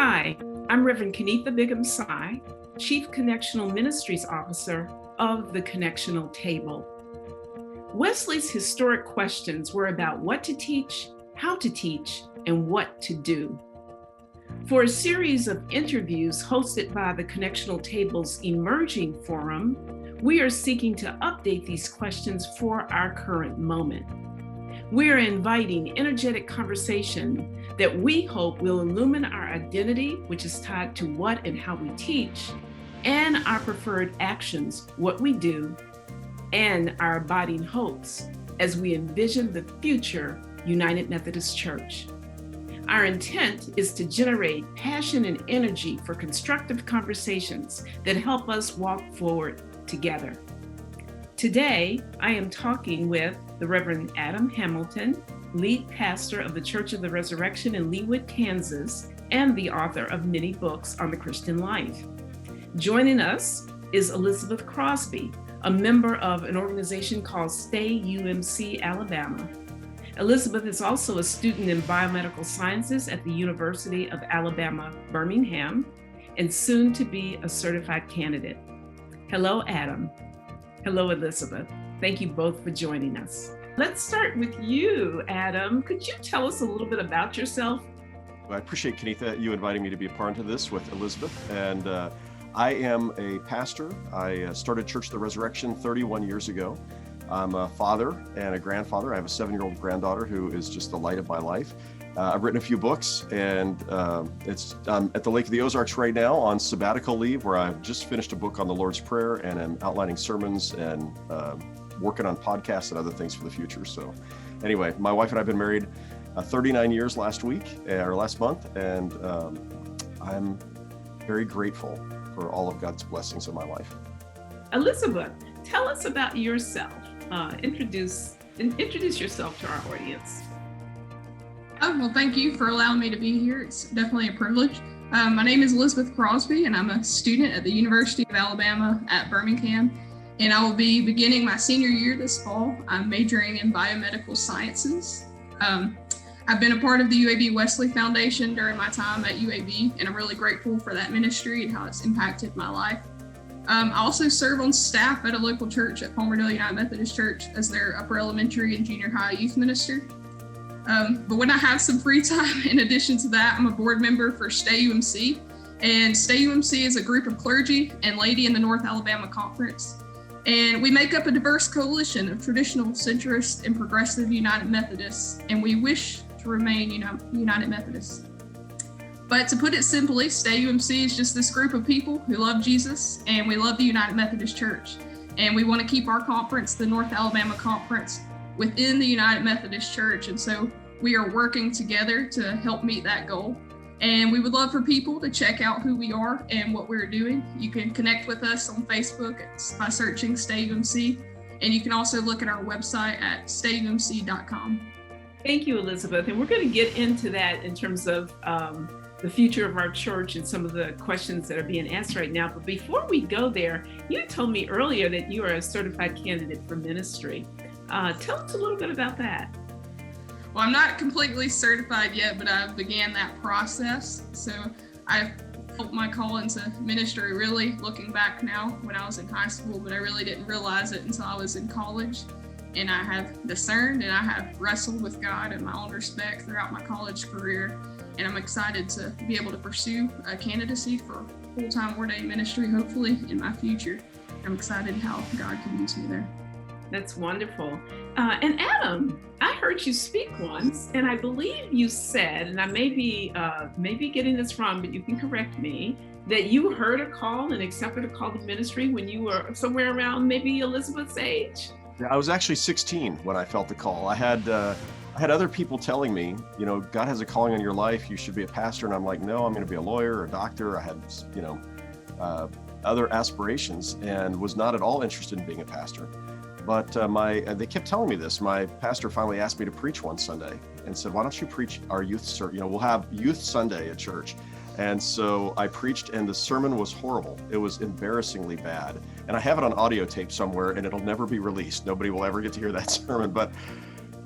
Hi, I'm Reverend Kennetha Bigham-Tsai, Chief Connectional Ministries Officer of the Connectional Table. Wesley's historic questions were about what to teach, how to teach, and what to do. For a series of interviews hosted by the Connectional Table's Emerging Forum, we are seeking to update these questions for our current moment. We are inviting energetic conversation that we hope will illumine our identity, which is tied to what and how we teach, and our preferred actions, what we do, and our abiding hopes as we envision the future United Methodist Church. Our intent is to generate passion and energy for constructive conversations that help us walk forward together. Today, I am talking with the Reverend Adam Hamilton, lead pastor of the Church of the Resurrection in Leawood, Kansas, and the author of many books on the Christian life. Joining us is Elizabeth Crosby, a member of an organization called Stay UMC, Alabama. Elizabeth is also a student in biomedical sciences at the University of Alabama, Birmingham, and soon to be a certified candidate. Hello, Adam. Hello, Elizabeth. Thank you both for joining us. Let's start with you, Adam. Could you tell us a little bit about yourself? I appreciate, Kennetha, you inviting me to be a part of this with Elizabeth. And I am a pastor. I started Church of the Resurrection 31 years ago. I'm a father and a grandfather. I have a 7-year-old granddaughter who is just the light of my life. I've written a few books, and I'm at the Lake of the Ozarks right now on sabbatical leave, where I've just finished a book on the Lord's Prayer, and I'm outlining sermons and working on podcasts and other things for the future. So anyway, my wife and I have been married 39 years last month, and I'm very grateful for all of God's blessings in my life. Elizabeth, tell us about yourself. Introduce yourself to our audience. Well, thank you for allowing me to be here. It's definitely a privilege. My name is Elizabeth Crosby, and I'm a student at the University of Alabama at Birmingham, and I will be beginning my senior year this fall. I'm majoring in biomedical sciences. I've been a part of the UAB Wesley Foundation during my time at UAB, and I'm really grateful for that ministry and how it's impacted my life. I also serve on staff at a local church at Palmerdale United Methodist Church as their upper elementary and junior high youth minister. But when I have some free time, in addition to that, I'm a board member for Stay UMC. And Stay UMC is a group of clergy and laity in the North Alabama Conference. And we make up a diverse coalition of traditional, centrist, and progressive United Methodists, and we wish to remain United Methodists. But to put it simply, Stay UMC is just this group of people who love Jesus, and we love the United Methodist Church. And we want to keep our conference, the North Alabama Conference, within the United Methodist Church. And so we are working together to help meet that goal. And we would love for people to check out who we are and what we're doing. You can connect with us on Facebook by searching Stay UMC. And you can also look at our website at stayumc.com. Thank you, Elizabeth. And we're going to get into that in terms of the future of our church and some of the questions that are being asked right now. But before we go there, you told me earlier that you are a certified candidate for ministry. Tell us a little bit about that. Well, I'm not completely certified yet, but I began that process. So I felt my call into ministry really looking back now when I was in high school, but I really didn't realize it until I was in college. And I have discerned and I have wrestled with God in my own respect throughout my college career. And I'm excited to be able to pursue a candidacy for full-time ordained ministry, hopefully in my future. I'm excited how God can use me there. That's wonderful. And Adam, I heard you speak once, and I believe you said, and I may be getting this wrong, but you can correct me, that you heard a call and accepted a call to ministry when you were somewhere around maybe Elizabeth's age. Yeah, I was actually 16 when I felt the call. I had other people telling me, God has a calling on your life. You should be a pastor. And I'm like, no, I'm going to be a lawyer or a doctor. I had, other aspirations and was not at all interested in being a pastor. But they kept telling me this. My pastor finally asked me to preach one Sunday and said, why don't you preach our youth service? We'll have youth Sunday at church. And so I preached, and the sermon was horrible. It was embarrassingly bad. And I have it on audio tape somewhere, and it'll never be released. Nobody will ever get to hear that sermon. But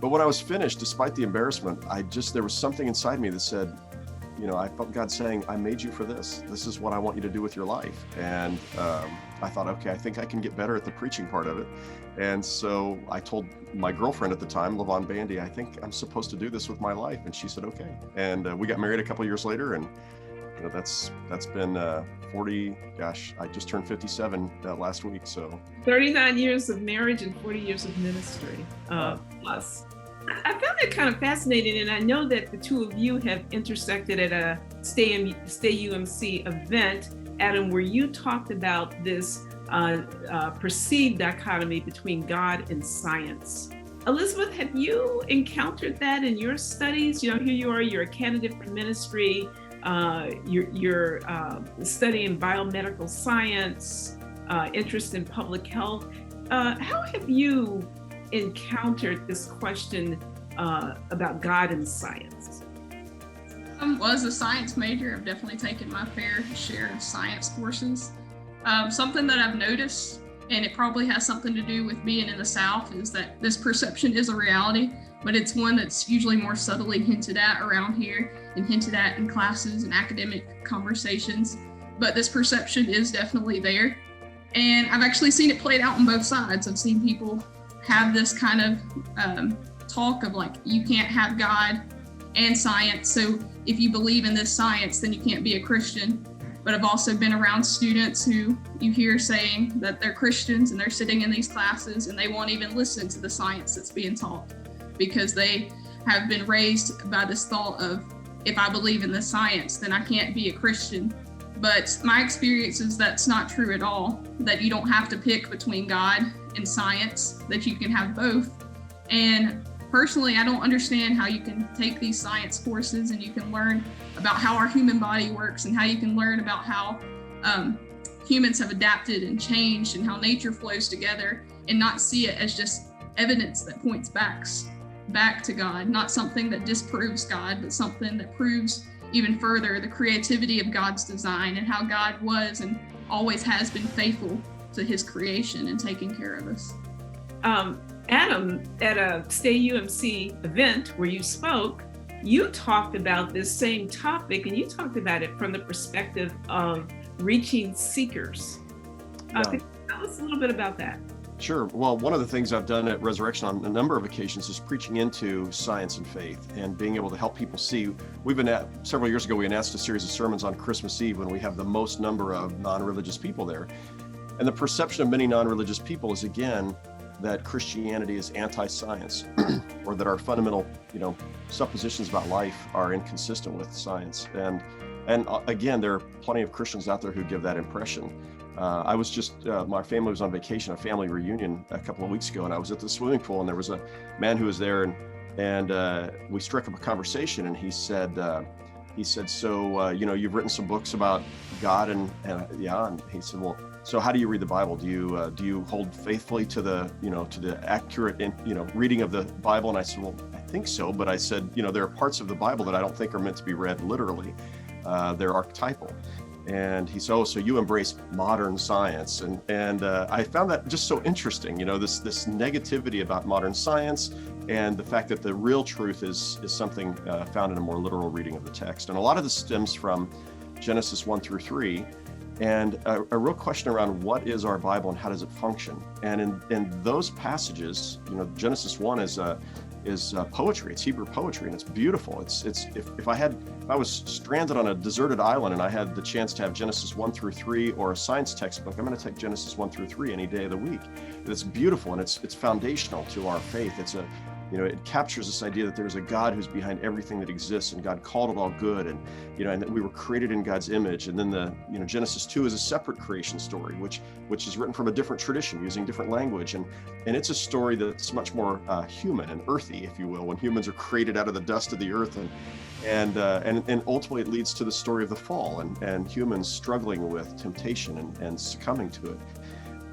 when I was finished, despite the embarrassment, there was something inside me that said, I felt God saying, I made you for this. This is what I want you to do with your life. And I thought, okay, I think I can get better at the preaching part of it. And so I told my girlfriend at the time, LaVon Bandy, I think I'm supposed to do this with my life. And she said, okay. And we got married a couple years later, and that's been 40, gosh, I just turned 57 last week. So 39 years of marriage and 40 years of ministry plus. I found it kind of fascinating, and I know that the two of you have intersected at a Stay UMC event, Adam, where you talked about this perceived dichotomy between God and science. Elizabeth, have you encountered that in your studies? Here you are, you're a candidate for ministry, you're studying biomedical science, interest in public health. How have you encountered this question about God and science? Well, as a science major, I've definitely taken my fair share of science courses. Something that I've noticed, and it probably has something to do with being in the South, is that this perception is a reality, but it's one that's usually more subtly hinted at around here and hinted at in classes and academic conversations. But this perception is definitely there. And I've actually seen it played out on both sides. I've seen people have this kind of talk of like, you can't have God and science. So if you believe in this science, then you can't be a Christian. But I've also been around students who you hear saying that they're Christians and they're sitting in these classes and they won't even listen to the science that's being taught because they have been raised by this thought of, if I believe in this science, then I can't be a Christian. But my experience is that's not true at all, that you don't have to pick between God and science, that you can have both. And personally, I don't understand how you can take these science courses and you can learn about how our human body works and how you can learn about how humans have adapted and changed and how nature flows together and not see it as just evidence that points back to God, not something that disproves God, but something that proves even further the creativity of God's design and how God was and always has been faithful to his creation and taking care of us. Adam, at a Stay UMC event where you spoke, you talked about this same topic, and you talked about it from the perspective of reaching seekers. Could you tell us a little bit about that? Sure. Well, one of the things I've done at Resurrection on a number of occasions is preaching into science and faith and being able to help people see. Several years ago, we announced a series of sermons on Christmas Eve when we have the most number of non-religious people there. And the perception of many non-religious people is, again, that Christianity is anti-science or that our fundamental, suppositions about life are inconsistent with science. And again, there are plenty of Christians out there who give that impression. I was just, my family was on vacation, a family reunion a couple of weeks ago, and I was at the swimming pool, and there was a man who was there, and we struck up a conversation, and he said, so, you've written some books about God, and he said, well, so how do you read the Bible? Do you hold faithfully to the accurate, reading of the Bible? And I said, well, I think so, but I said, there are parts of the Bible that I don't think are meant to be read literally. They're archetypal. And he said, oh, so you embrace modern science. And I found that just so interesting, this negativity about modern science and the fact that the real truth is something found in a more literal reading of the text. And a lot of this stems from Genesis 1 through 3, and a real question around what is our Bible and how does it function? And in those passages, Genesis 1 is poetry. It's Hebrew poetry, and it's beautiful. If I was stranded on a deserted island and I had the chance to have Genesis 1 through 3 or a science textbook, I'm going to take Genesis 1 through 3 any day of the week. It's beautiful, and it's foundational to our faith. It captures this idea that there's a God who's behind everything that exists, and God called it all good, and that we were created in God's image. And then Genesis 2 is a separate creation story, which is written from a different tradition using different language, and it's a story that's much more human and earthy, if you will, when humans are created out of the dust of the earth, and ultimately it leads to the story of the fall and humans struggling with temptation and succumbing to it.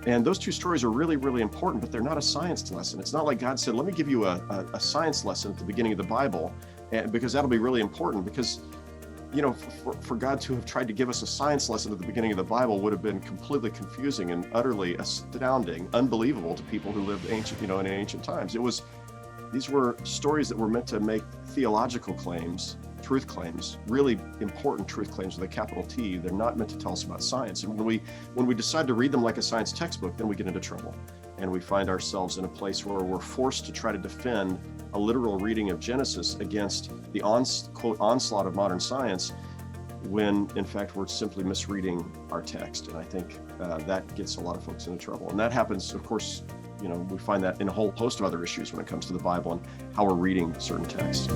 And those two stories are really, really important, but they're not a science lesson. It's not like God said, let me give you a science lesson at the beginning of the Bible, because that'll be really important, because, for God to have tried to give us a science lesson at the beginning of the Bible would have been completely confusing and utterly astounding, unbelievable to people who lived in ancient times. These were stories that were meant to make theological claims, truth claims, really important truth claims with a capital T. They're not meant to tell us about science. And when we decide to read them like a science textbook, then we get into trouble. And we find ourselves in a place where we're forced to try to defend a literal reading of Genesis against the quote onslaught of modern science, when in fact we're simply misreading our text. And I think that gets a lot of folks into trouble. And that happens, of course, we find that in a whole host of other issues when it comes to the Bible and how we're reading certain texts.